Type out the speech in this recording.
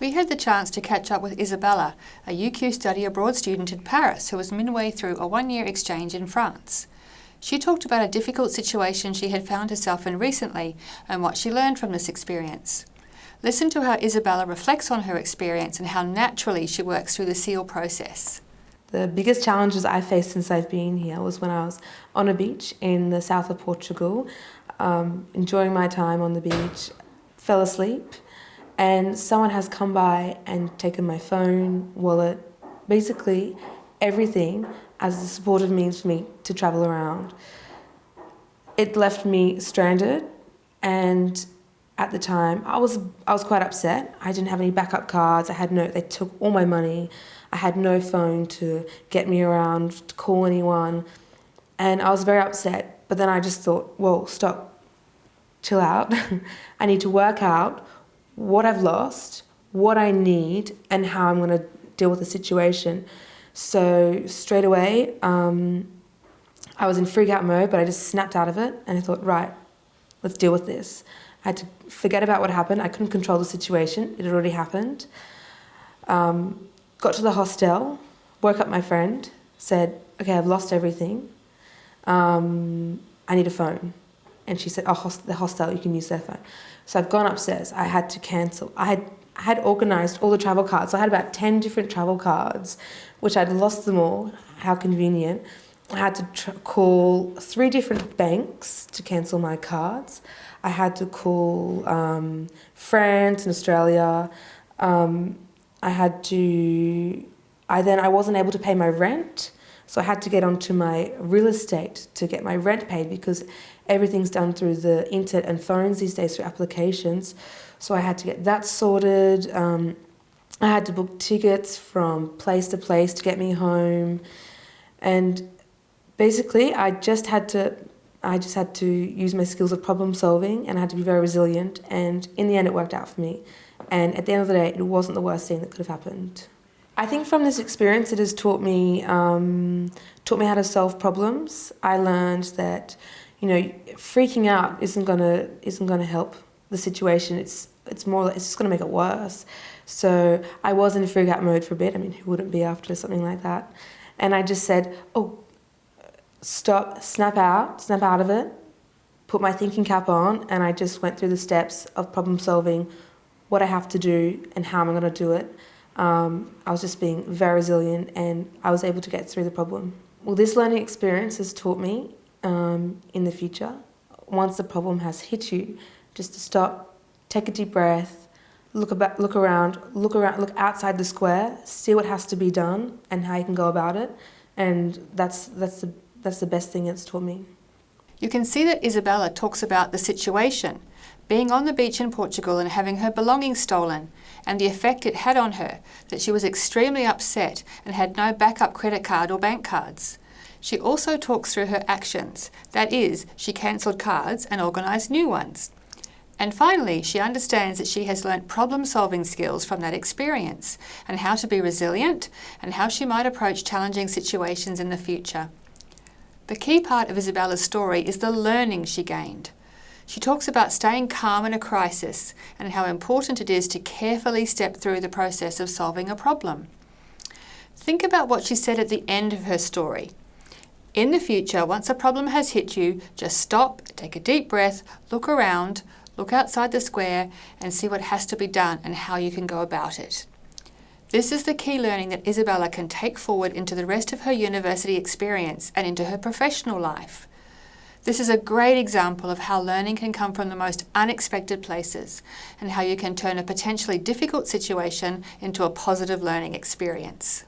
We had the chance to catch up with Isabella, a UQ study abroad student in Paris who was midway through a one-year exchange in France. She talked about a difficult situation she had found herself in recently and what she learned from this experience. Listen to how Isabella reflects on her experience and how naturally she works through the SEAL process. The biggest challenges I faced since I've been here was when I was on a beach in the south of Portugal, enjoying my time on the beach, fell asleep, and someone has come by and taken my phone, wallet, basically everything as a supportive means for me to travel around. It left me stranded, and at the time I was quite upset. I didn't have any backup cards. They took all my money. I had no phone to get me around, to call anyone, and I was very upset. But then I just thought, whoa, stop, chill out. I need to work out what I've lost, what I need, and how I'm going to deal with the situation. So straight away, I was in freak out mode, but I just snapped out of it, and I thought, right, let's deal with this. I had to forget about what happened. I couldn't control the situation. It had already happened. Got to the hostel, woke up my friend, said, okay, I've lost everything. I need a phone. And she said, oh, the hostel, you can use their phone. So I've gone upstairs. I had to cancel. I had organised all the travel cards. So I had about 10 different travel cards, which I'd lost them all. How convenient. I had to call 3 different banks to cancel my cards. I had to call France and Australia. I wasn't able to pay my rent, so I had to get onto my real estate to get my rent paid because everything's done through the internet and phones these days through applications. So I had to get that sorted. I had to book tickets from place to place to get me home. And basically I just had to use my skills of problem solving, and I had to be very resilient, and in the end it worked out for me. And at the end of the day, it wasn't the worst thing that could have happened. I think from this experience it has taught me how to solve problems. I learned that, freaking out isn't gonna help the situation. It's just gonna make it worse. So I was in freak out mode for a bit. I mean, who wouldn't be after something like that? And I just said, oh, stop, snap out of it, put my thinking cap on, and I just went through the steps of problem solving, what I have to do and how I'm going to do it. I was just being very resilient, and I was able to get through the problem. Well, this learning experience has taught me in the future, once the problem has hit you, just to stop, take a deep breath, look around, look outside the square, see what has to be done and how you can go about it, and that's the best thing it's taught me. You can see that Isabella talks about the situation, being on the beach in Portugal and having her belongings stolen, and the effect it had on her, that she was extremely upset and had no backup credit card or bank cards. She also talks through her actions, that is, she cancelled cards and organised new ones. And finally, she understands that she has learnt problem-solving skills from that experience, and how to be resilient, and how she might approach challenging situations in the future. The key part of Isabella's story is the learning she gained. She talks about staying calm in a crisis and how important it is to carefully step through the process of solving a problem. Think about what she said at the end of her story. In the future, once a problem has hit you, just stop, take a deep breath, look around, look outside the square and see what has to be done and how you can go about it. This is the key learning that Isabella can take forward into the rest of her university experience and into her professional life. This is a great example of how learning can come from the most unexpected places and how you can turn a potentially difficult situation into a positive learning experience.